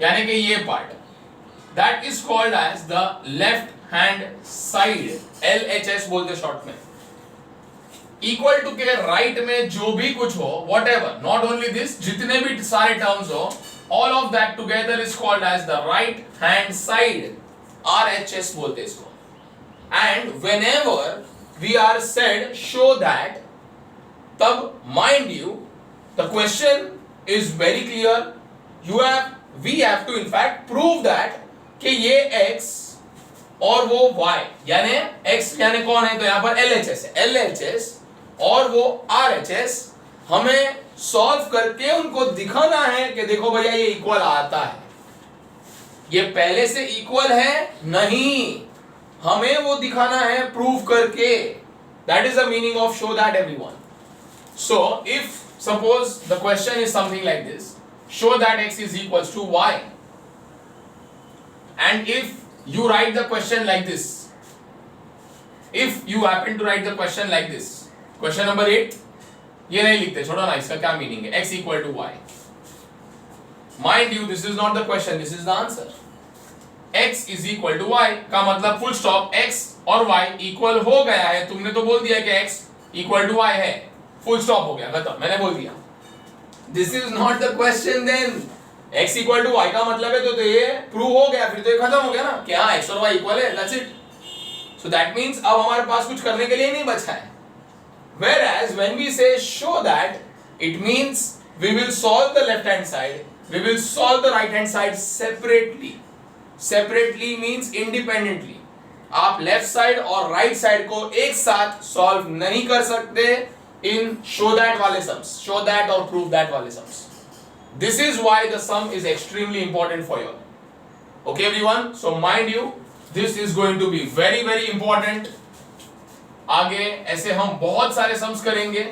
यानी कि ये part, that is called as the left hand side, LHS बोलते शॉर्ट में. इक्वल टू के राइट में जो भी कुछ हो, whatever, not only this, जितने भी सारे टर्म्स हो, all of that together is called as the right hand side, RHS बोलते इसको. And whenever we are said show that, तब mind you the question is very clear. We have to in fact prove that कि ये x और वो y, यानी x यानी कौन है, तो यहां पर LHS है, LHS और वो RHS, हमें सॉल्व करके उनको दिखाना है कि देखो भैया ये इक्वल आता है. ये पहले से इक्वल है नहीं, हमें वो दिखाना है प्रूव करके. That is the meaning of show that everyone. So if suppose the question is something like this, show that x is equals to y, and if you write the question like this, if you happen to write the question like this, question number 8, ये नहीं लिखते, छोड़ो ना, इसका क्या meaning है, x equal to y. Mind you, this is not the question, this is the answer. x is equal to y का मतलब फुल स्टॉप, x और y इक्वल हो गया है. तुमने तो बोल दिया कि x equal to y है, फुल स्टॉप हो गया, खत्म, मैंने बोल दिया. This is not the question then. x equal to y का मतलब है तो ये प्रूव हो गया, फिर तो ये खत्म हो गया ना कि हाँ x और y इक्वल है, that's it. So that means अब हमारे पास कुछ करने के लिए नहीं बचा है. Whereas when we say show that, it means we will solve the left hand side, we will solve the right hand side separately. Separately means independently. आप लेफ्ट साइड और राइट साइड को एक साथ सॉल्व नहीं कर सकते in show that वाले sums, show that और प्रूव दैट वाले sums. This is why the sum is extremely important for your. Okay everyone, so mind you this is going to be very very important. आगे ऐसे हम बहुत सारे sums करेंगे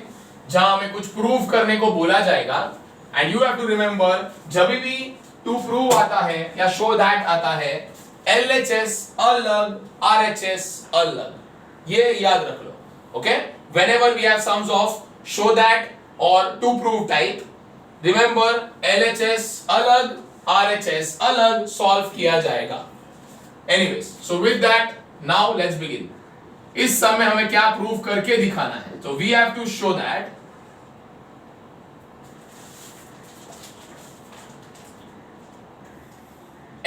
जहां हमें कुछ प्रूव करने को बोला जाएगा. And you have to remember, जब भी टू प्रूव आता है या शो दैट आता है, LHS अलग, RHS अलग, ये याद रख लो. Okay, whenever we have sums of show that or to prove type, remember LHS अलग, RHS अलग सॉल्व किया जाएगा. Anyways, so with that, now let's begin. इस सम में हमें क्या प्रूव करके दिखाना है? So we have to show that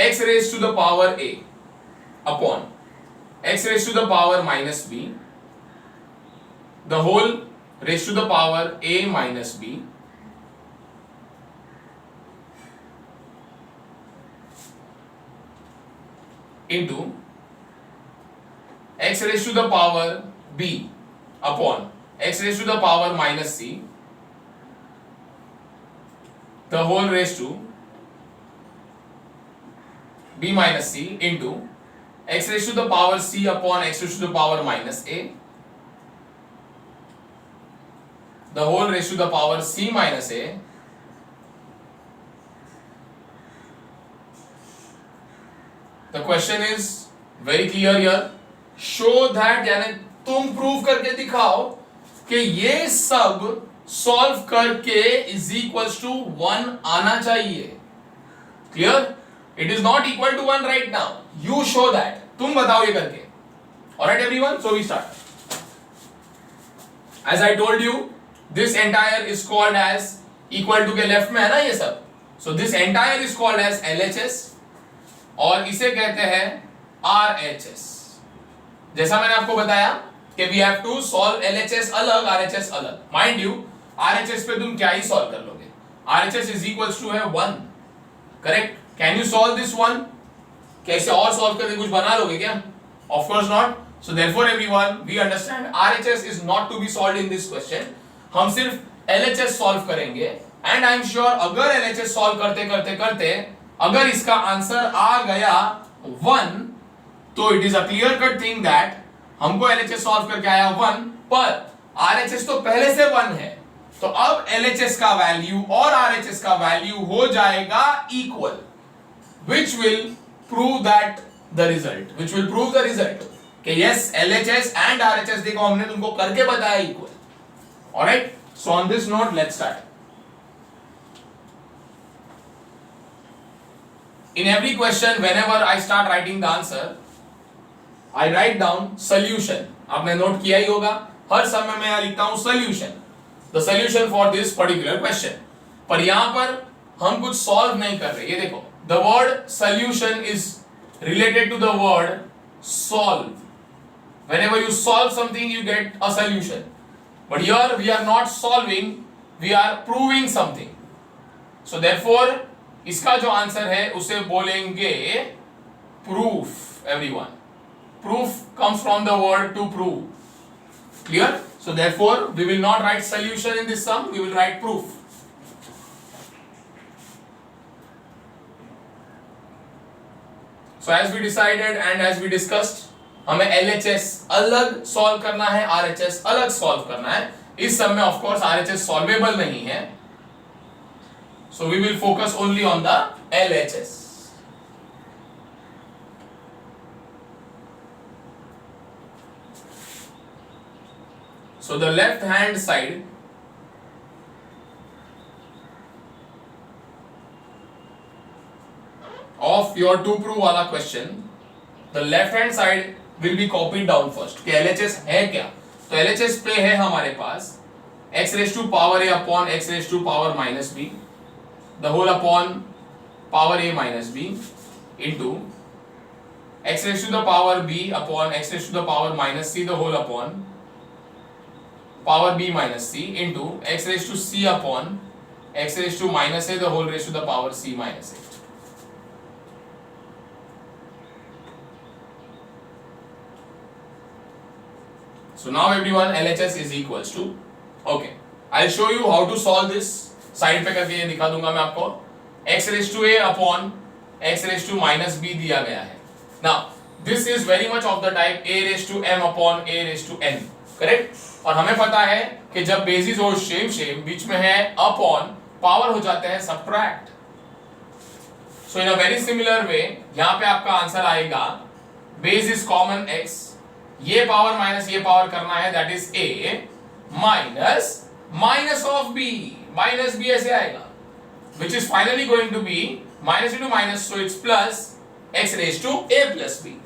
x raised to the power a upon x raised to the power minus b, the whole raised to the power a minus b, into x raised to the power b upon x raised to the power minus c, the whole raised to b minus c, into x raised to the power c upon x raised to the power minus a, the whole raised to the power c minus a, the question is very clear here. show that यानी तुम prove करके दिखाओ कि ये सब solve करके is equals to 1 आना चाहिए. Clear? It is not equal to 1 right now. You show that. तुम बताओ ये करके. Alright everyone, so we start. As I told you, this entire is called as equal to के left में है ना ये सब. So this entire is called as LHS और इसे कहते हैं RHS. जैसा मैंने आपको बताया कि we have to solve LHS अलग, RHS अलग. Mind you, RHS पे तुम क्या ही सॉल्व कर लोगे? RHS is equals to है 1. Correct? Can you solve this one? कैसे और सॉल्व करके कुछ बना लोगे क्या? Of course not. So therefore everyone, we understand RHS is not to be solved in this question. हम सिर्फ LHS सॉल्व करेंगे. And I am sure अगर LHS सॉल्व करते करते करते अगर इसका आंसर आ गया 1, तो it is a clear cut thing that हमको LHS सॉल्व करके आया 1, पर RHS तो पहले से 1 है. तो अब LHS का वैल्यू और RHS का वैल्यू हो जाएगा equal. Which will prove that the result, which will prove the result कि yes, LHS and RHS देखो हमने तुमको करके बताया equal. Alright, so on this note let's start. In every question, whenever I start writing the answer, I write down solution. आपने note किया ही होगा, हर समय में यहाँ लिखता हूँ solution, the solution for this particular question. पर यहाँ पर हम कुछ solve नहीं कर रहे. ये देखो, the word solution is related to the word solve. Whenever you solve something, you get a solution. But here we are not solving, we are proving something. So therefore, इसका जो आंसर है उसे बोलेंगे proof. Everyone, proof comes from the word to prove. Clear? So therefore, we will not write solution in this sum, we will write proof. So as we decided and as we discussed, हमें LHS अलग solve करना है, RHS अलग solve करना है. इस सब में ऑफ कोर्स RHS सॉल्वेबल नहीं है, so we will focus only on the LHS. So the left hand side of your to prove वाला question, the left hand side will be copied down first. कि LHS है क्या? तो LHS पे है हमारे पास x raised to power a upon x raised to power minus b, the whole upon power a minus b, into x raised to the power b upon x raised to the power minus c, the whole upon power b minus c, into x raised to c upon x raised to minus a the whole raised to the power c minus 8. So now everyone LHS is equals to, okay, I'll show you how to solve this. Side पे करके ये दिखा दूंगा मैं आपको. x raised to a upon x raised to minus b दिया गया है. Now this is very much of the type a raised to m upon a raised to n, correct? और हमें पता है कि जब बेसिस हो सेम बीच में है अपॉन, पावर हो जाते हैं subtract. So in a very similar way यहाँ पे आपका आंसर आएगा बेस इज कॉमन x, ये पावर माइनस ये पावर करना है, that is a minus minus of b, minus b ऐसे आएगा, which is finally going to be minus into minus, so it's plus x raised to a plus b.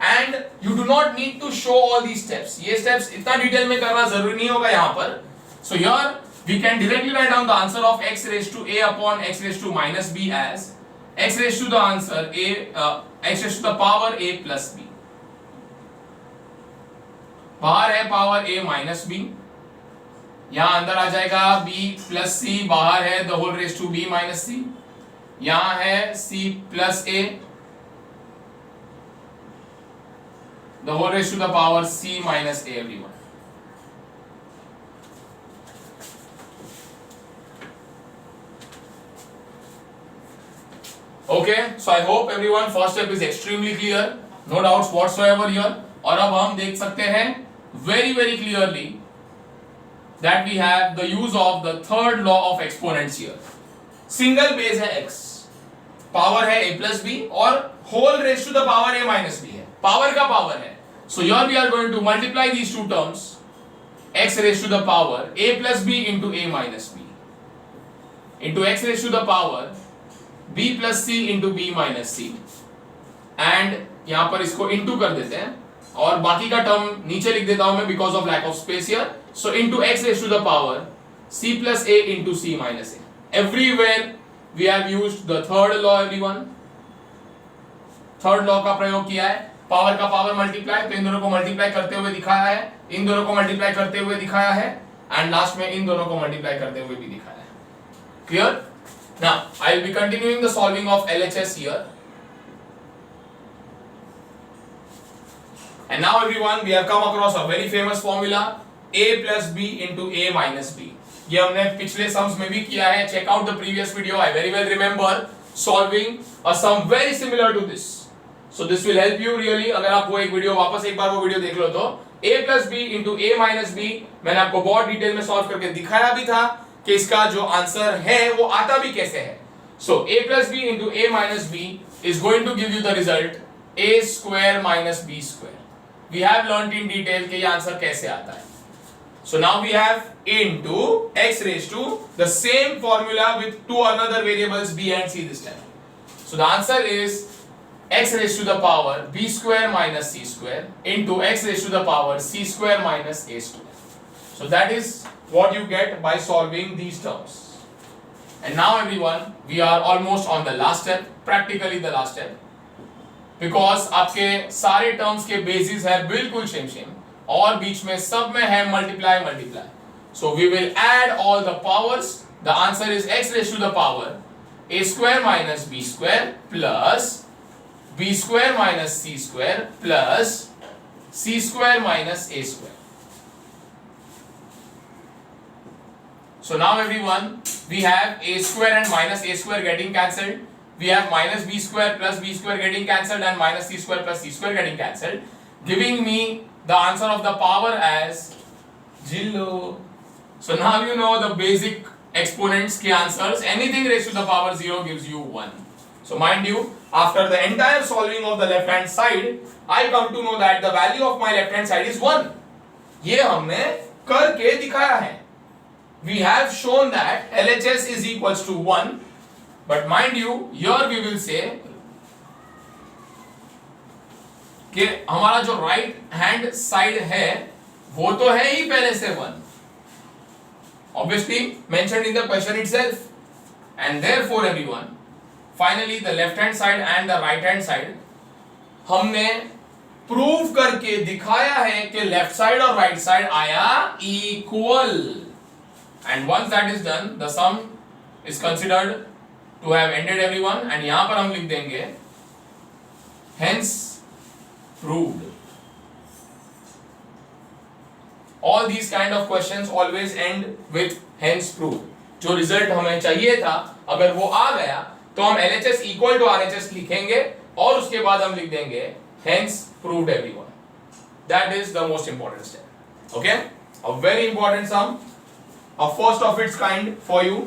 And you do not need to show all these steps. ये steps इतना detail में करना जरूरी नहीं होगा यहाँ पर. So here we can directly write down the answer of x raised to a upon x raised to minus b as x raised to the answer x raised to the power a plus b. बाहर है power a minus b, यहाँ अंदर आ जाएगा b plus c, बाहर है the whole raised to b minus c, यहाँ है c plus a the whole raised to the power c minus a everyone. Okay, so I hope everyone first step is extremely clear, no doubts whatsoever here. और अब हम देख सकते हैं very clearly that we have the use of the third law of exponents here. Single base है x, power है a plus b और whole raised to the power a minus b है, power का power है. So here we are going to multiply these two terms, x raised to the power a plus b into a minus b into x raised to the power b plus c into b minus c, and यहाँ पर इसको into कर देते हैं और बाकी का term नीचे लिख देता हूं मैं because of lack of space here. So into x raised to the power c plus a into c minus a. Everywhere we have used the third law everyone. Third law का प्रयोग किया है. Power का power multiply, तो इन दोनों को multiply करते हुए दिखाया है, इन दोनों को मल्टीप्लाई करते हुए दिखाया है, एंड लास्ट में इन दोनों को मल्टीप्लाई करते हुए भी दिखाया है. Clear? Now I will be continuing the solving of LHS here. And now everyone, we have come across a very famous formula, a plus b into a minus b. ये हमने पिछले सम्स में भी किया है. Check out the previous video. I very well remember solving a sum very similar to this. So this will help you really. अगर आप वो एक वीडियो वापस एक बार वो वीडियो देख लो तो a plus b into a minus b मैंने आपको बहुत डिटेल में सॉल्व करके दिखाया भी था कि इसका जो आंसर है वो आता भी कैसे है. So a plus b into a minus b is going to give you the result a square minus b square. We have learnt in detail कि ये आंसर कैसे आता है. So now we have into x raised to the same formula with two another variables b and c this time. So the answer is x raised to the power b square minus c square into x raised to the power c square minus a square. So that is what you get by solving these terms. And now everyone, we are almost on the last step, practically the last step. Because आपके सारे terms के basis है बिल्कुल same और बीच में सब में है multiply. So we will add all the powers. The answer is x raise to the power a square minus b square plus b square minus c square plus c square minus a square. So now everyone, we have a square and minus a square getting cancelled. We have minus b square plus b square getting cancelled and minus c square plus c square getting cancelled, giving me the answer of the power as Jillo. So now you know the basic exponents के answers. Anything raised to the power 0 gives you 1. So mind you, after the entire solving of the left hand side, I come to know that the value of my left hand side is 1. ये हमने करके दिखाया है. We have shown that LHS is equals to 1. But mind you, here we will say कि हमारा जो right hand side है वो तो है ही पहले से 1, obviously mentioned in the question itself, and therefore everyone, finally the left hand side and the right hand side हमने प्रूव करके दिखाया है कि लेफ्ट साइड और राइट साइड आया equal. And once that is done, the sum is considered to have ended everyone, and यहां पर हम लिख देंगे hence proved. All these kind of questions always end with hence proved. जो result हमें चाहिए था अगर वो आ गया तो हम LHS इक्वल टू RHS लिखेंगे और उसके बाद हम लिख देंगे hence proved everyone. That is the most important step. Okay, a very important sum, a first of its kind for you.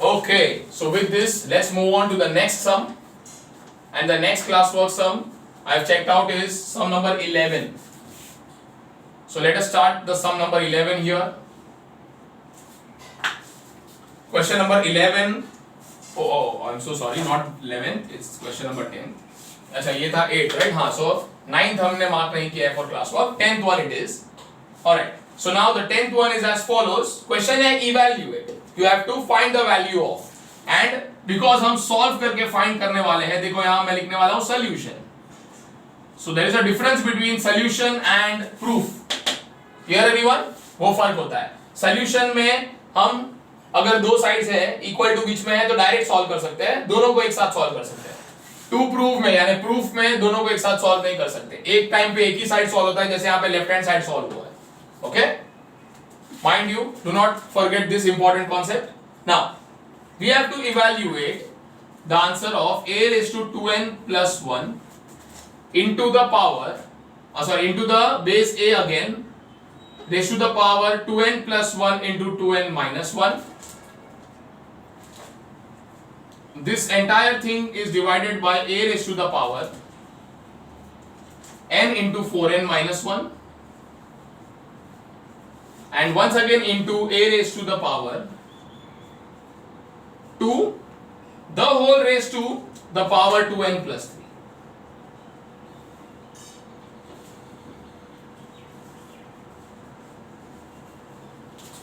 Okay, so with this let's move on to the next sum, and the next classwork sum I have checked out is sum number 11. So let us start the sum number 11 here. Question number 11. Oh, I'm so sorry, not 11, it's question number 10. अच्छा ये था 8, right? हाँ, so 9th हमने mark नहीं किया है for classwork, 10th one it is. Alright, so now the 10th one is as follows. Question है evaluate. You have to find the value of, and because हम solve करके find करने वाले हैं, देखो यहाँ मैं लिखने वाला हूँ solution. So there is a difference between solution and proof. Here everyone, वो फर्क होता है. Solution में हम अगर दो साइड्स है इक्वल टू बीच में है तो डायरेक्ट सॉल्व कर सकते हैं, दोनों को एक साथ सॉल्व कर सकते हैं. टू प्रूफ में यानी प्रूफ में दोनों को एक साथ सॉल्व नहीं कर सकते, एक टाइम पे एक ही साइड सॉल्व होता है, जैसे यहाँ पे लेफ्ट हैंड साइड सॉल्व हुआ है. Okay, mind you, do not forget this important concept. Now we have to evaluate the answer of a raised to 2n plus 1 into the power, into the base a again, raised to the power 2n plus 1 into 2n minus 1. This entire thing is divided by a raised to the power n into 4n minus 1, and once again into a raised to the power 2 the whole raised to the power 2n plus 3.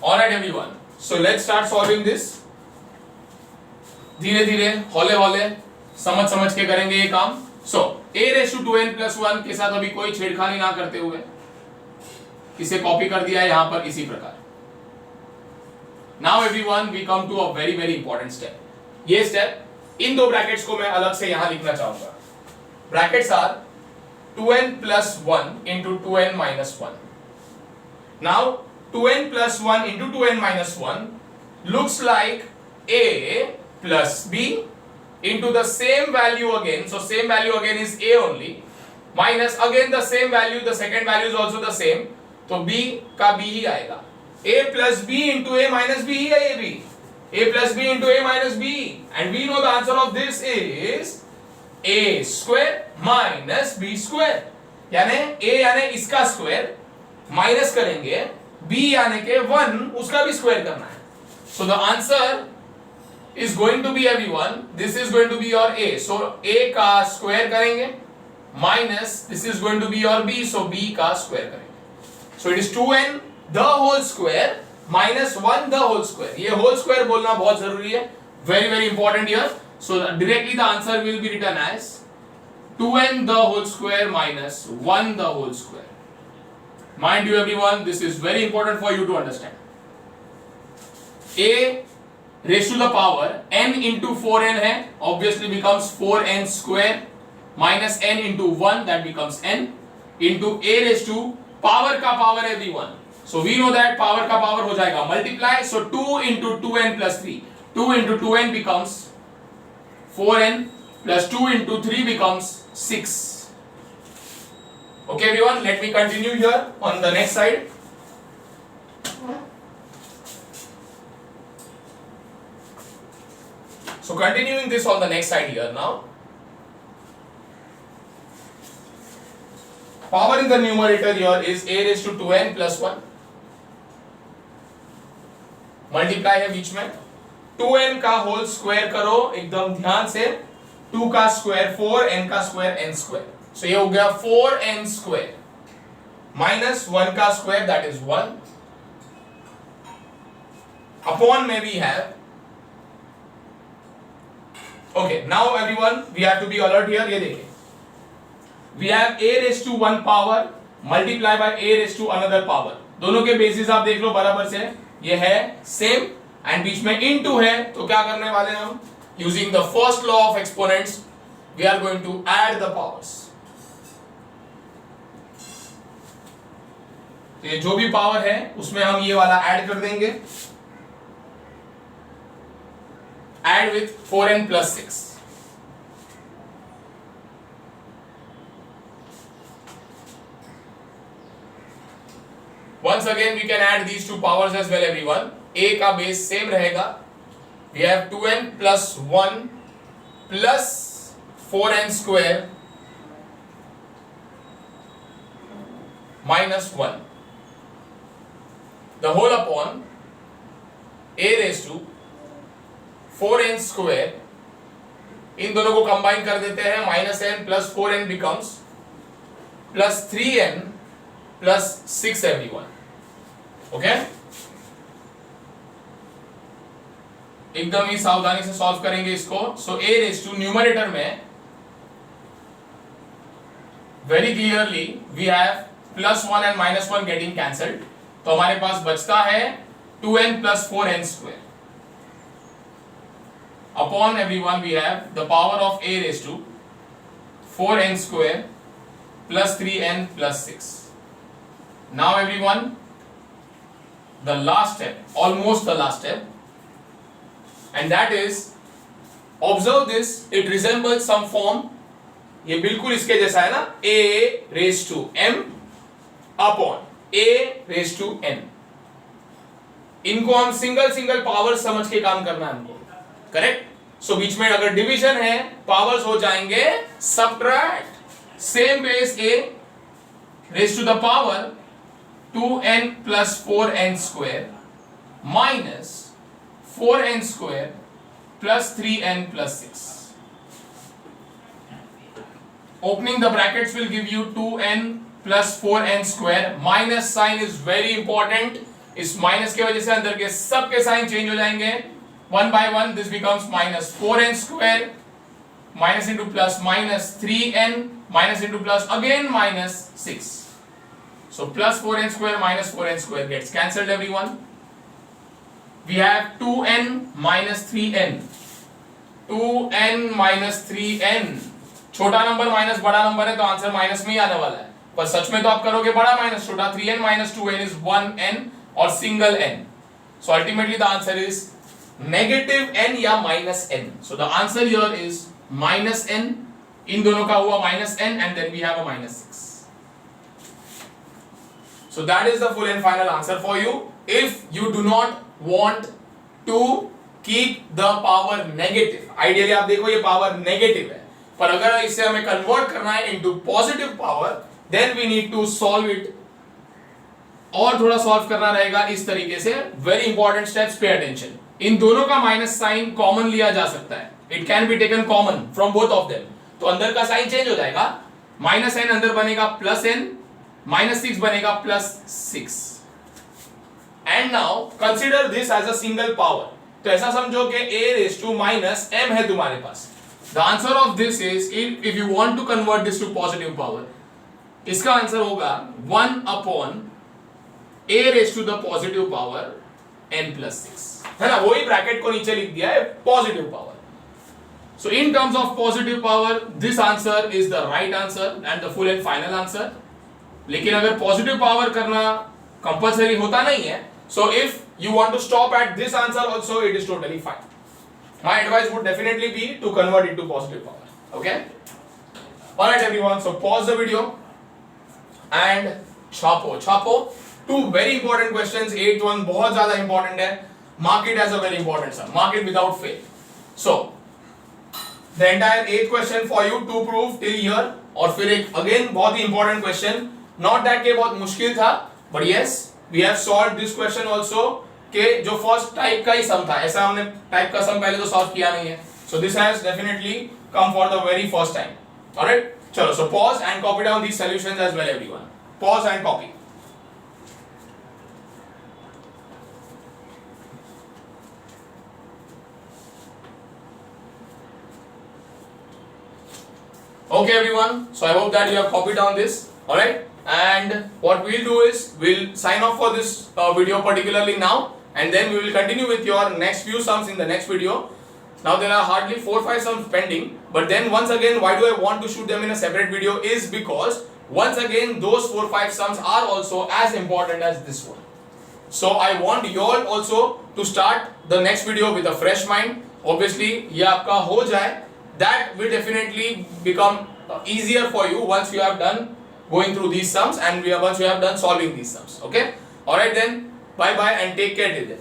Alright everyone, so let's start solving this. धीरे धीरे हौले हौले समझ के करेंगे ये काम. सो a raised to 2n plus 1 के साथ अभी कोई छेड़खानी ना करते हुए इसे कॉपी कर दिया है यहां पर इसी प्रकार. Now everyone we come to a very very important step. ये स्टेप इन दो ब्रैकेट्स को मैं अलग से यहां लिखना चाहूंगा. Brackets are 2n plus 1 into 2n minus 1. Now 2n plus 1 into 2n minus 1 looks like a plus b into the same value again, so same value again is a only, minus again the same value, the second value is also the same, तो b का b ही आएगा. a plus b into a minus b ही है ये भी, a plus b into a minus b, and we know the answer of this is a square minus b square, यानी a यानी इसका square minus करेंगे b यानी के 1 उसका भी स्क्वायर करना है. So the answer is going to be everyone, this is going to be your a, so a का स्क्वायर करेंगे minus this is going to be your b, so b का स्क्वायर करेंगे. So it is 2n the whole square minus 1 the whole square. ये whole square बोलना बहुत जरूरी है, very very important here. So directly the answer will be written as 2n the whole square minus 1 the whole square. Mind you everyone, this is very important for you to understand. a raised to the power n into 4n है, obviously becomes 4n square minus n into 1, that becomes n, into a raised to power का power everyone. So we know that power का power हो जाएगा multiply, so 2 into 2n plus 3, 2 into 2n becomes 4n plus 2 into 3 becomes 6. Okay everyone, let me continue here on the next side. So continuing this on the next side here now. Power in the numerator here is a raised to 2n plus 1. Multiply है बीच में, 2n का whole square करो एकदम ध्यान से, 2 का square 4, n का square n square, so ये हो गया 4n स्क्वायर minus 1 का स्क्वायर that is 1 upon में we have. Okay, now everyone we have to be alert here. ये देखिए, we have a raised to 1 power multiply by a raise to another power. दोनों के basis आप देख लो बराबर से, ये है सेम एंड बीच में इनटू है, तो क्या करने वाले हैं हम, using the first law of exponents we are going to add the powers. तो ये जो भी पावर है उसमें हम ये वाला ऐड कर देंगे, add with 4n plus 6। Once again we can add these two powers as well everyone। a का बेस सेम रहेगा, we have 2n plus 1 plus 4n square minus 1 the whole upon a raised to 4n square। इन दोनों को combine कर देते हैं, minus n plus 4n becomes plus 3n plus 6 everyone। ओके, एकदम ही सावधानी से सॉल्व करेंगे इसको। So a raise to numerator में very clearly we have plus 1 and minus 1 getting cancelled, तो हमारे पास बचता है 2n plus 4n square upon everyone we have the power of a raise to 4n square plus 3n plus 6। Now everyone the last step, almost the last step, and that is observe this, it resembles some form, ये बिल्कुल इसके जैसा है ना, a raised to m upon a raised to n। इनको हम single single power समझ के काम करना है हमको, करेक्ट। सो बीच में अगर डिवीजन है पावर्स हो जाएंगे subtract, same base a raised to the power 2n plus 4n square minus 4n square plus 3n plus 6। Opening the brackets will give you 2n plus 4n square। minus sign is very important, इस minus की वजह से अंदर के सब के sign change हो जाएंगे, 1 by 1 this becomes minus 4n square minus into plus minus 3n minus into plus again minus 6। So plus 4n square minus 4n square gets cancelled everyone। We have 2n minus 3n, 2n minus 3n। छोटा number minus बड़ा number है तो answer minus में ही आने वाला है, पर सच में तो आप करोगे बड़ा माइनस छोटा। 3n minus 2n is 1n और single n, so ultimately the answer is negative n या minus n। So the answer here is minus n, इन दोनों का हुआ minus n and then we have a minus 6। So that is the full and final answer for you। If you do not want to keep the power negative, ideally आप देखो ये power negative है, पर अगर इसे हमें convert करना है into positive power, then we need to solve it, और थोड़ा solve करना रहेगा इस तरीके से। Very important steps, pay attention। इन दोनों का minus sign common लिया जा सकता है, it can be taken common from both of them, तो अंदर का साइन चेंज हो जाएगा, माइनस n अंदर बनेगा प्लस n, माइनस 6 बनेगा plus 6। And now consider this as a single power, तो ऐसा समझो कि a raise to minus m है तुम्हारे पास। The answer of this is, if you want to convert this to positive power, इसका आंसर होगा 1 upon a raise to the positive power n plus 6, है ना, वही ब्रैकेट को नीचे लिख दिया है positive power. So in terms of positive power, this answer is the right answer and the full and final answer। लेकिन अगर positive power करना compulsory होता नहीं है, so if you want to stop at this answer also, it is totally fine। My advice would definitely be to convert it to positive power, okay? Alright everyone, so pause the video and छापो। Two very important questions, 8th one बहुत ज़्यादा important है, mark it as a very important sir, mark it without fail। So the entire 8th question for you to prove till here, और फिर एक again बहुत ही important question, not that के बहुत मुश्किल था, but yes we have solved this question also, के जो first type का ही sum था, ऐसा हमने type का sum पहले तो solve किया नहीं है, so this has definitely come for the very first time। alright, चलो, so pause and copy down these solutions as well everyone, pause and copy। Okay everyone, so I hope that you have copied down this, alright? and what we'll do is we'll sign off for this video particularly now, and then we will continue with your next few sums in the next video. Now there are hardly 4-5 sums pending, but then once again, why do I want to shoot them in a separate video is because once again those 4-5 sums are also as important as this one. So I want you all also to start the next video with a fresh mind. Obviously ये आपका हो जाए, that will definitely become easier for you once you have done going through these sums and once you have done solving these sums. Okay, alright then, bye bye and take care till then.